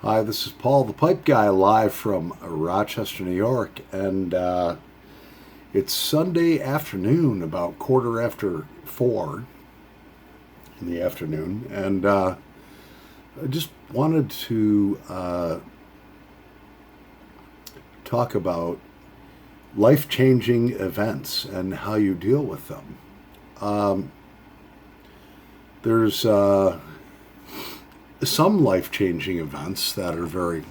Hi, this is Paul the Pipe Guy live from Rochester, New York, and it's Sunday afternoon, about quarter after 4 in the afternoon, and I just wanted to talk about life-changing events and how you deal with them. There's some life-changing events that are very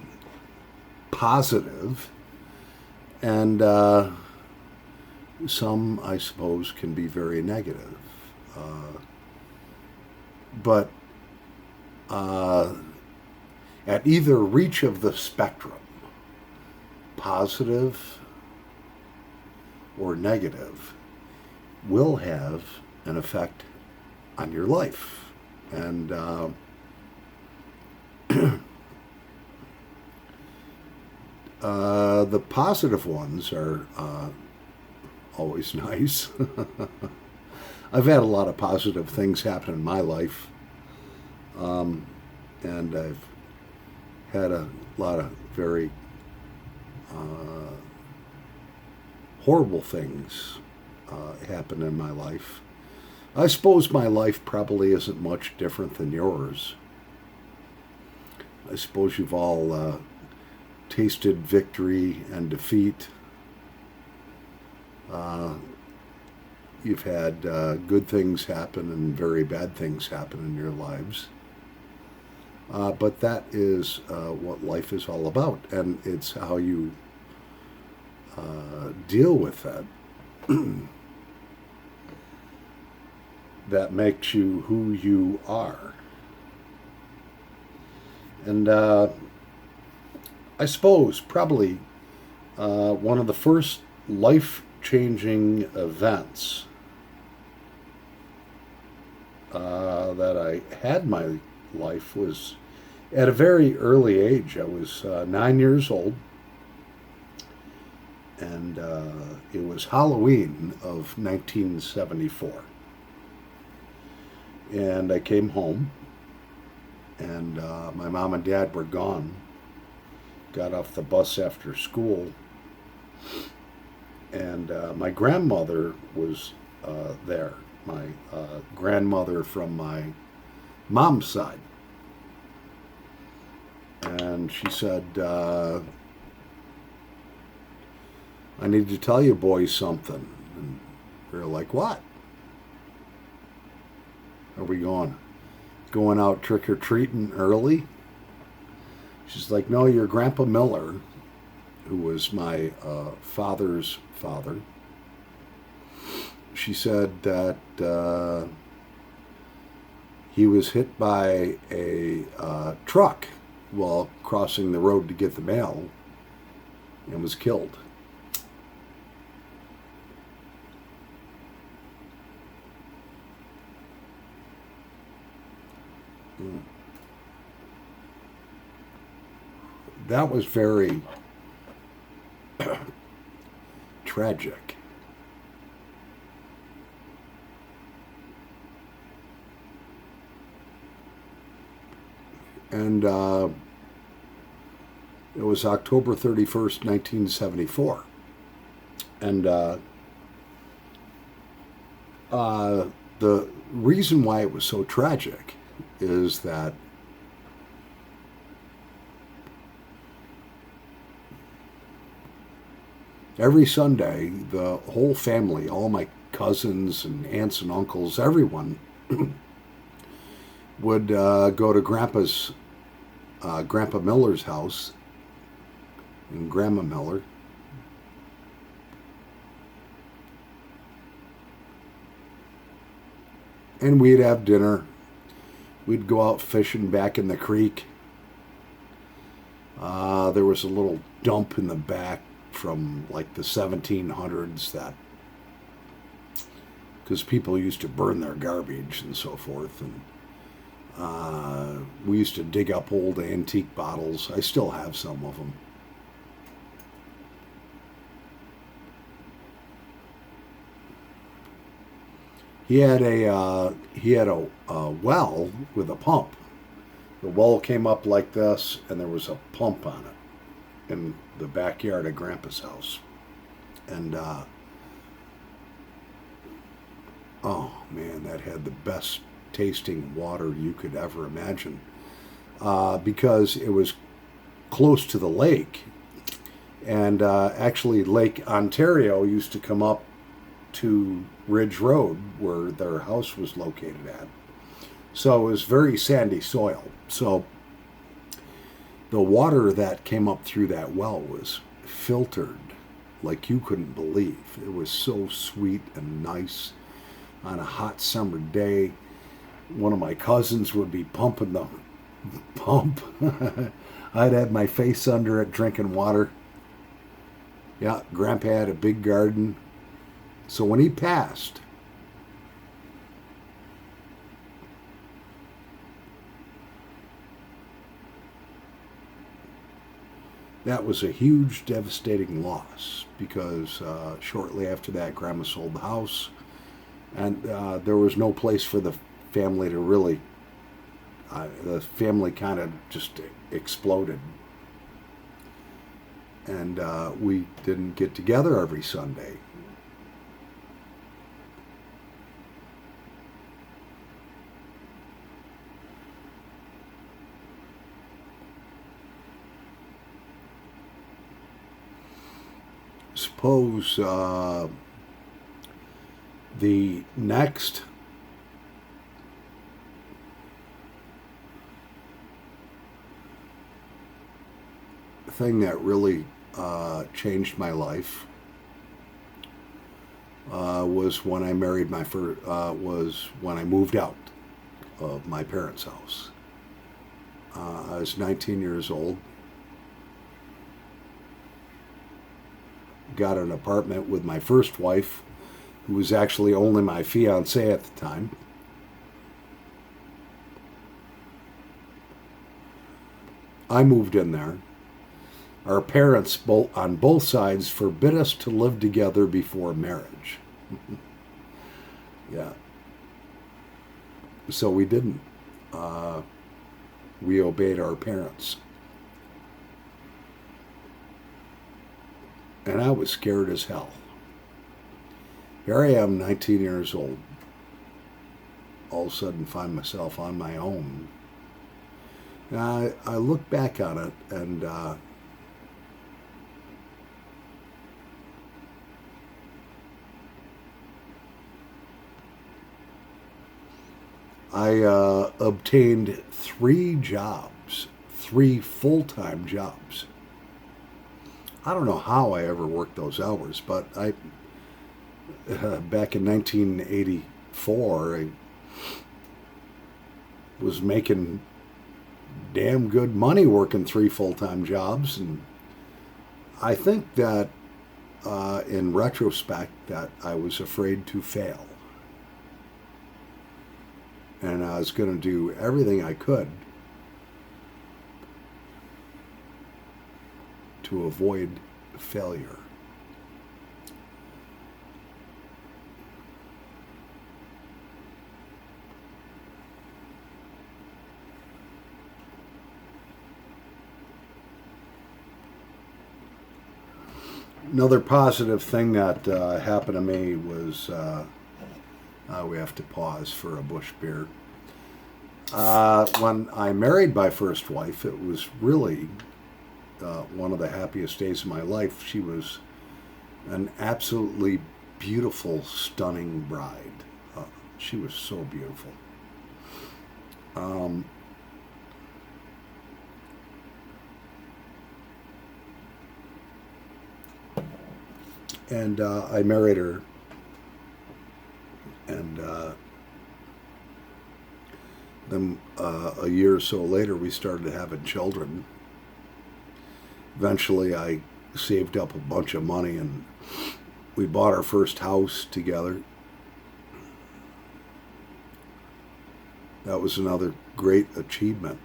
positive, and some, I suppose, can be very negative. But at either reach of the spectrum, positive or negative, will have an effect on your life. And the positive ones are always nice. I've had a lot of positive things happen in my life, and I've had a lot of very horrible things happen in my life. I suppose my life probably isn't much different than yours. I suppose you've all tasted victory and defeat. You've had good things happen and very bad things happen in your lives. But that is what life is all about, and it's how you deal with that that makes you who you are. And I suppose probably one of the first life-changing events that I had in my life was at a very early age. I was 9 years old, and it was Halloween of 1974. And I came home, and my mom and dad were gone. Got off the bus after school, and my grandmother was there, my grandmother from my mom's side. And she said, I need to tell you boys something. And we were like, what? Are we going out trick-or-treating early? She's like, no, your Grandpa Miller, who was my father's father, she said that he was hit by a truck while crossing the road to get the mail and was killed. That was very tragic. And it was October 31st, 1974. And the reason why it was so tragic is that every Sunday, the whole family, all my cousins and aunts and uncles, everyone would go to Grandpa Miller's house and Grandma Miller. And we'd have dinner. We'd go out fishing back in the creek. There was a little dump in the back from like the 1700s, that because people used to burn their garbage and so forth, and we used to dig up old antique bottles. I still have some of them. He had a well with a pump, The well came up like this, and there was a pump on it in the backyard of Grandpa's house. And oh man, that had the best tasting water you could ever imagine, because it was close to the lake. And actually, Lake Ontario used to come up to Ridge Road, where their house was located at. So it was very sandy soil. So the water that came up through that well was filtered like you couldn't believe. It was so sweet and nice on a hot summer day. One of my cousins would be pumping the pump. I'd have my face under it drinking water. Yeah, Grandpa had a big garden. So when he passed, that was a huge, devastating loss, because shortly after that, Grandma sold the house, and there was no place for the family to really, the family kind of just exploded. And we didn't get together every Sunday. Suppose the next thing that really changed my life was when I married my first. Was when I moved out of my parents' house. I was 19 years old. Got an apartment with my first wife, who was actually only my fiance at the time. I moved in there. Our parents, on both sides, forbid us to live together before marriage. Yeah. So we didn't. We obeyed our parents. And I was scared as hell. Here I am, 19 years old. All of a sudden find myself on my own. And I look back on it, and I obtained 3 jobs, 3 full-time jobs. I don't know how I ever worked those hours, but back in 1984, I was making damn good money working 3 full-time jobs, and I think that in retrospect that I was afraid to fail, and I was going to do everything I could to avoid failure. Another positive thing that happened to me was, we have to pause for a bush beer. When I married my first wife, it was really one of the happiest days of my life. She was an absolutely beautiful, stunning bride. She was so beautiful. And I married her, and then a year or so later we started having children. Eventually I saved up a bunch of money, and we bought our first house together. That was another great achievement.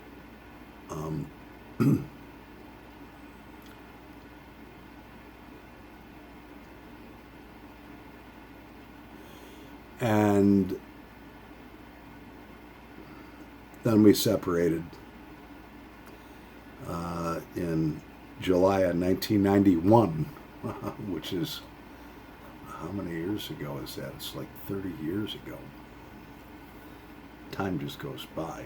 And then we separated, in July of 1991, which is, how many years ago is that? It's like 30 years ago. Time just goes by.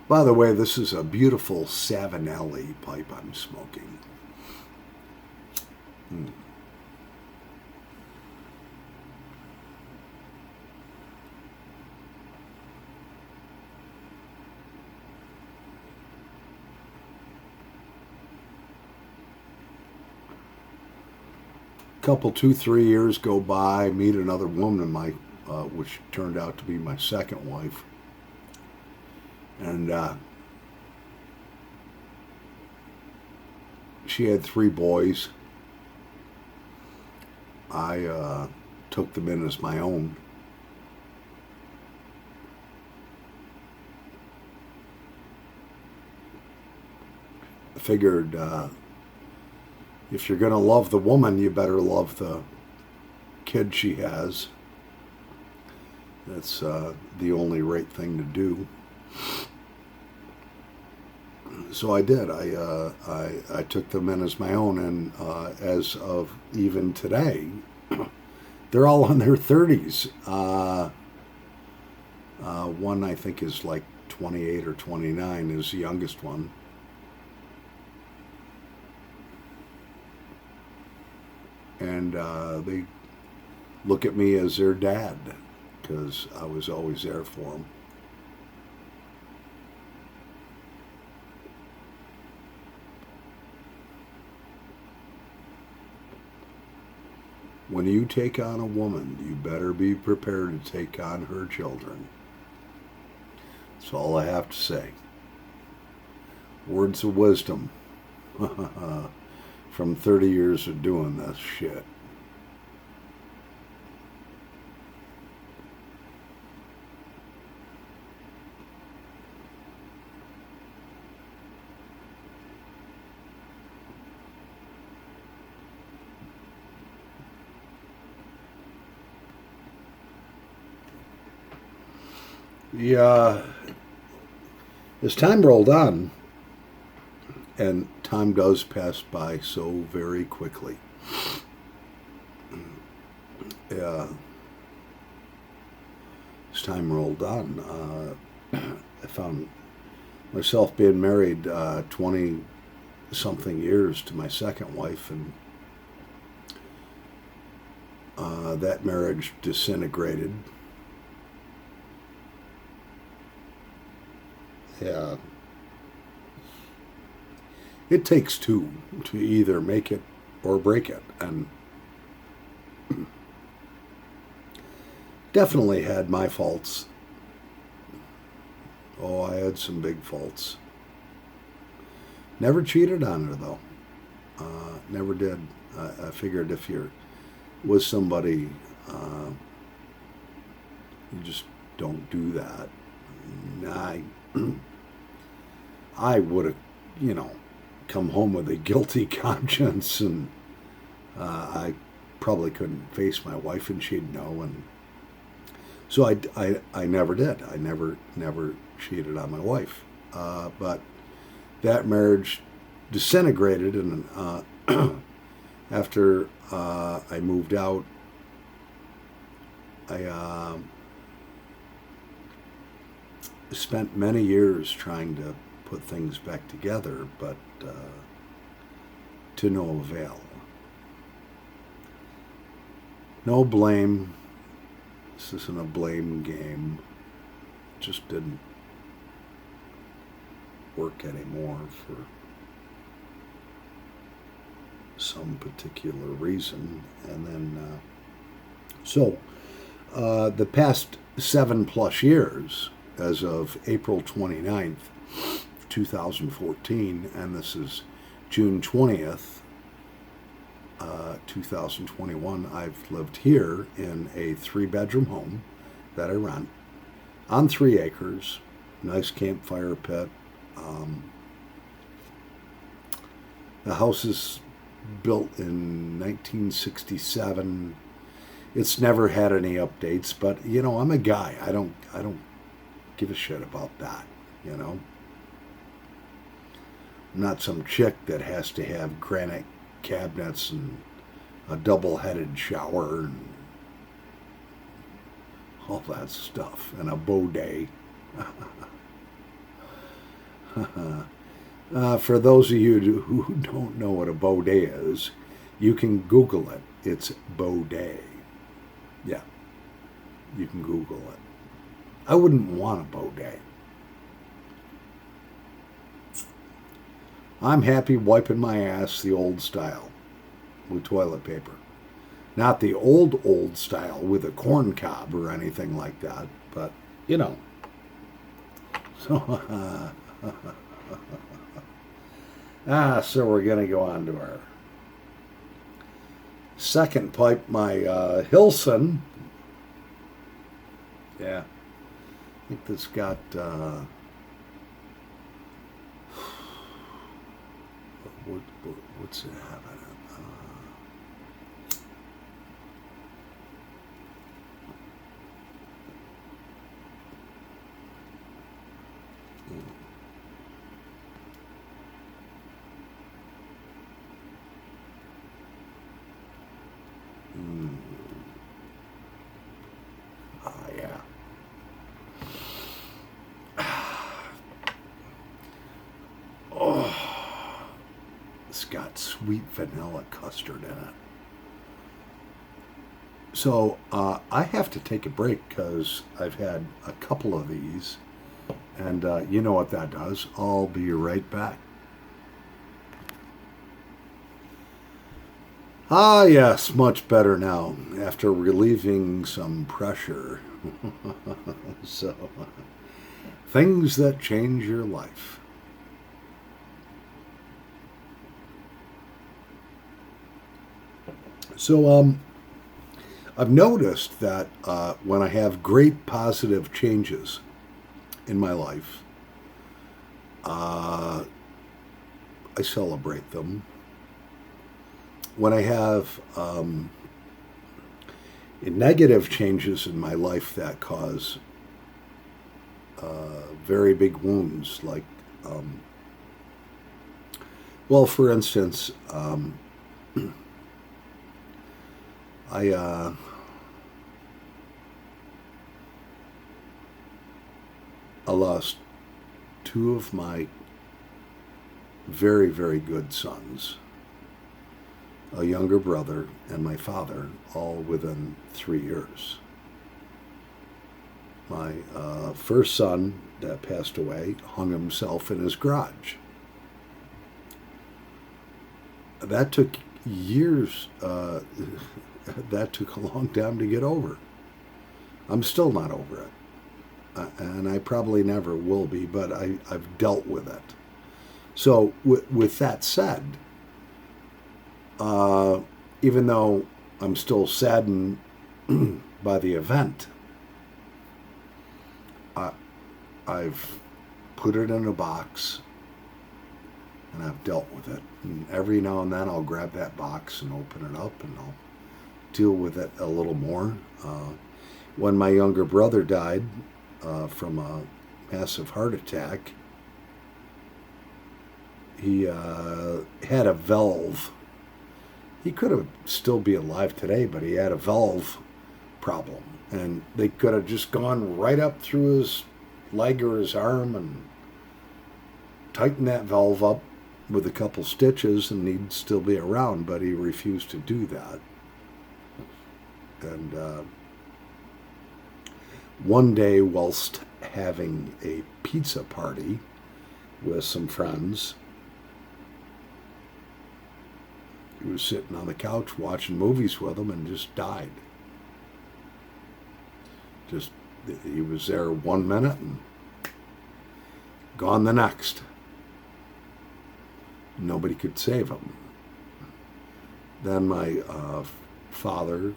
By the way, this is a beautiful Savinelli pipe I'm smoking. Couple 2-3 years go by, meet another woman, which turned out to be my second wife, and she had 3 boys. I took them in as my own. I figured if you're going to love the woman, you better love the kid she has. That's the only right thing to do. So I did. I took them in as my own, and as of even today, they're all in their 30s. One I think is like 28 or 29 is the youngest one. And they look at me as their dad because I was always there for them. When you take on a woman, you better be prepared to take on her children. That's all I have to say. Words of wisdom from 30 years of doing this shit. Yeah, as time rolled on, and time does pass by so very quickly. Yeah, as time rolled on, I found myself being married 20 something years to my second wife, and that marriage disintegrated. Yeah. It takes two to either make it or break it. And definitely had my faults. Oh, I had some big faults. Never cheated on her, though. Never did. I figured if you're with somebody, you just don't do that. I would have, come home with a guilty conscience, and I probably couldn't face my wife, and she'd know. And so I never did. I never cheated on my wife. But that marriage disintegrated, and after I moved out, I spent many years trying to put things back together, but to no avail. No blame. This isn't a blame game. It just didn't work anymore for some particular reason. And then, the past 7+ years, as of April 29th, 2014, and this is June 20th, 2021, I've lived here in a 3-bedroom home that I rent on 3 acres, nice campfire pit. The house is built in 1967. It's never had any updates, but I'm a guy. I don't give a shit about that, not some chick that has to have granite cabinets and a double-headed shower and all that stuff, and a bidet. For those of you who don't know what a bidet is, you can Google it. It's bidet. Yeah, you can Google it. I wouldn't want a bidet. I'm happy wiping my ass the old style with toilet paper. Not the old style with a corn cob or anything like that, but, you know. So, so we're going to go on to our second pipe, my Hilson. Yeah, I think this got, what's it have in it? Yeah. Oh, it's got sweet vanilla custard in it. So I have to take a break because I've had a couple of these, and you know what that does. I'll be right back. Ah, yes, much better now after relieving some pressure. So, things that change your life. So, I've noticed that when I have great positive changes in my life, I celebrate them. When I have negative changes in my life that cause very big wounds, like, well, for instance, I lost two of my very, very good sons, a younger brother, and my father, all within 3 years. My first son that passed away hung himself in his garage. That took years. That took a long time to get over. I'm still not over it. And I probably never will be, but I've dealt with it. So with that said, even though I'm still saddened by the event, I've put it in a box and I've dealt with it. And every now and then I'll grab that box and open it up and I'll deal with it a little more. When my younger brother died from a massive heart attack, he had a valve. He could have still be alive today, but he had a valve problem. And they could have just gone right up through his leg or his arm and tightened that valve up with a couple stitches and he'd still be around, but he refused to do that. And one day, whilst having a pizza party with some friends, he was sitting on the couch watching movies with them and just died. Just, he was there 1 minute and gone the next. Nobody could save him. Then my father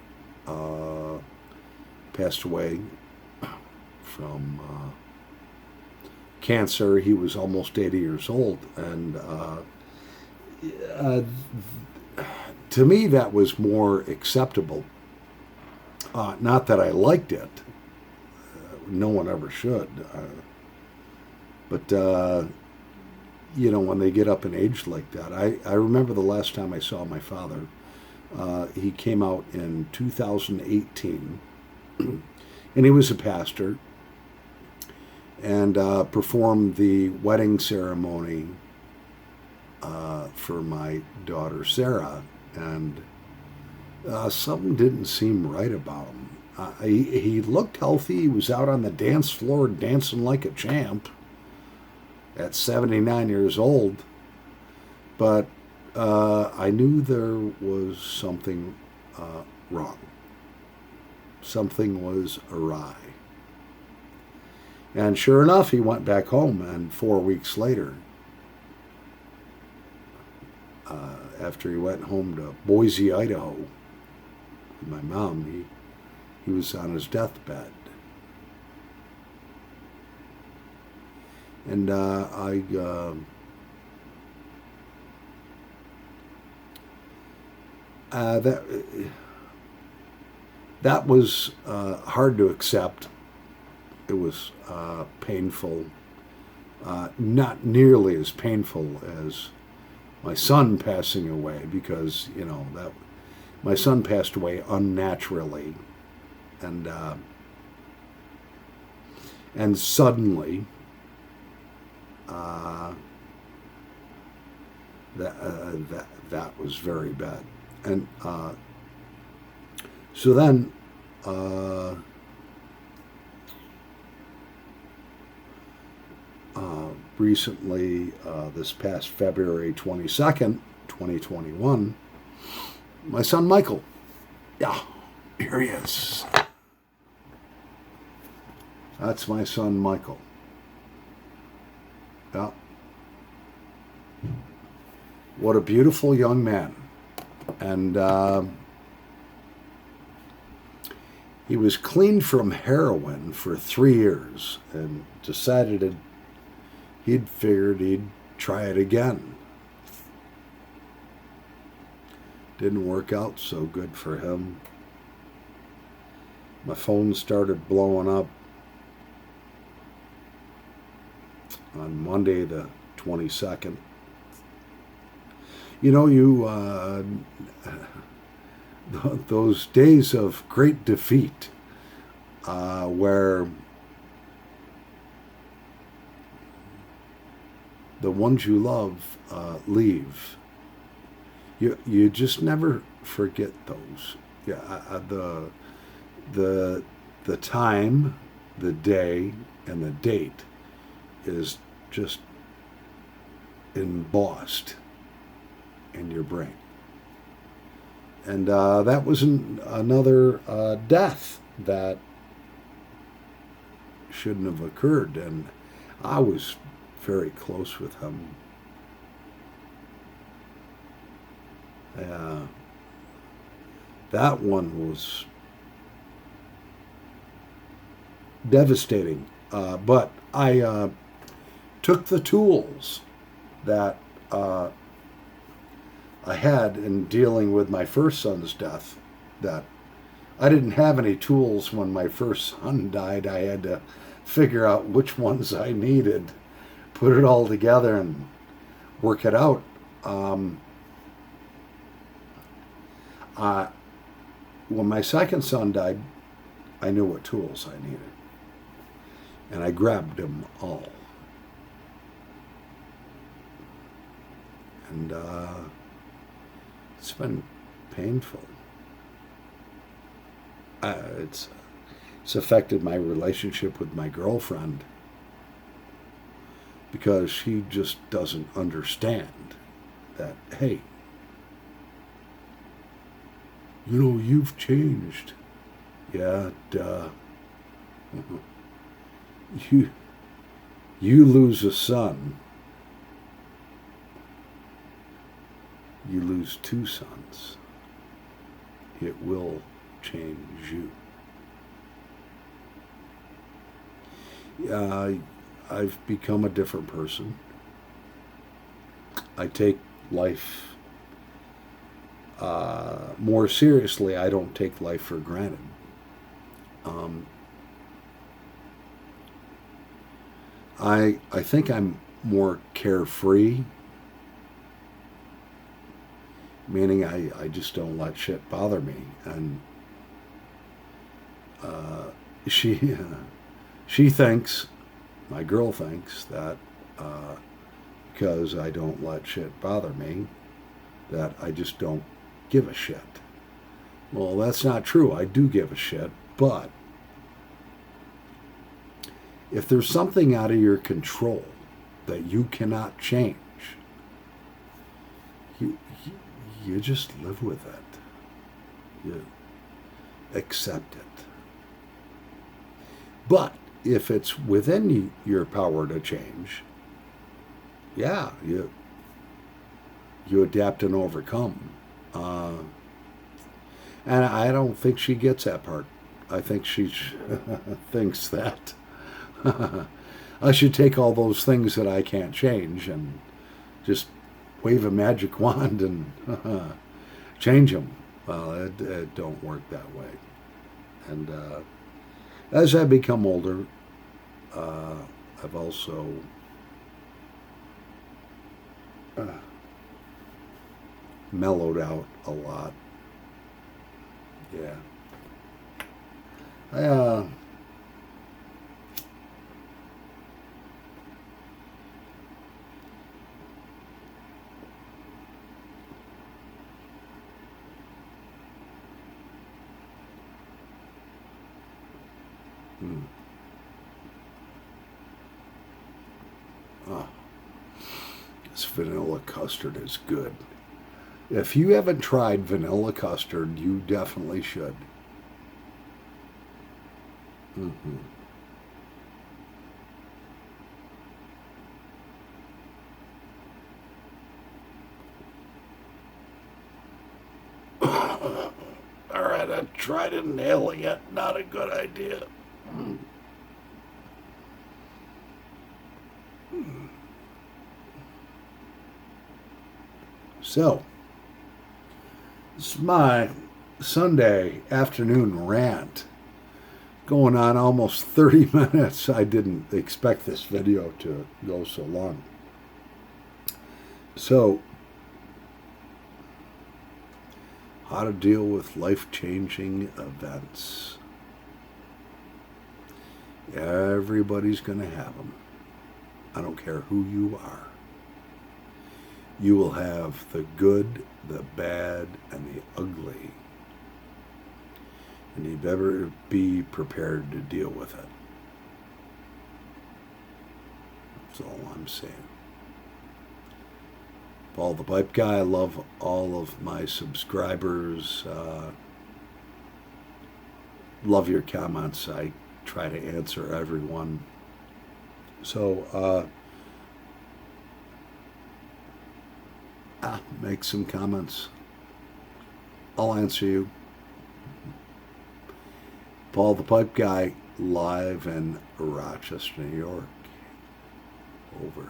passed away from cancer. He was almost 80 years old, and to me that was more acceptable. Not that I liked it. No one ever should. But when they get up in age like that. I remember the last time I saw my father. He came out in 2018, and he was a pastor, and performed the wedding ceremony for my daughter Sarah, and something didn't seem right about him. He looked healthy. He was out on the dance floor dancing like a champ at 79 years old, but I knew there was something wrong. Something was awry. And sure enough, he went back home, and 4 weeks later, after he went home to Boise, Idaho, with my mom, he was on his deathbed. And that was hard to accept. It was painful, not nearly as painful as my son passing away, because that my son passed away unnaturally, and suddenly. That was very bad, and so then recently, this past February 22nd, 2021, my son Michael, yeah, here he is. That's my son Michael. Yeah. What a beautiful young man. And he was clean from heroin for 3 years and decided he'd figured he'd try it again. Didn't work out so good for him. My phone started blowing up on Monday the 22nd. Those days of great defeat, where the ones you love leave, you just never forget those. Yeah, the time, the day, and the date is just embossed in your brain. And that was another death that shouldn't have occurred. And I was very close with him. That one was devastating. But I took the tools that I had in dealing with my first son's death. That I didn't have any tools when my first son died. I had to figure out which ones I needed, put it all together, and work it out. When my second son died, I knew what tools I needed, and I grabbed them all. And it's been painful. It's affected my relationship with my girlfriend, because she just doesn't understand that, hey, you've changed. Yeah, duh. You lose a son, you lose two sons. It will change you. I've become a different person. I take life more seriously. I don't take life for granted. I think I'm more carefree, meaning I just don't let shit bother me. And she she thinks, my girl thinks that because I don't let shit bother me, that I just don't give a shit. Well, that's not true. I do give a shit, but if there's something out of your control that you cannot change, you just live with it. You accept it. But if it's within your power to change, yeah, you adapt and overcome. And I don't think she gets that part. I think she thinks that I should take all those things that I can't change and just wave a magic wand and change them. Well, it don't work that way. And as I become older, I've also mellowed out a lot. Yeah. I This vanilla custard is good. If you haven't tried vanilla custard, you definitely should. Mm-hmm. All right, I tried inhaling it. Not a good idea. So, this is my Sunday afternoon rant. Going on almost 30 minutes. I didn't expect this video to go so long. So, how to deal with life-changing events. Everybody's going to have them. I don't care who you are. You will have the good, the bad, and the ugly. And you better be prepared to deal with it. That's all I'm saying. Paul the Pipe Guy, I love all of my subscribers. Love your comments. I try to answer everyone. So, make some comments. I'll answer you. Paul the Pipe Guy, live in Rochester, New York. Over.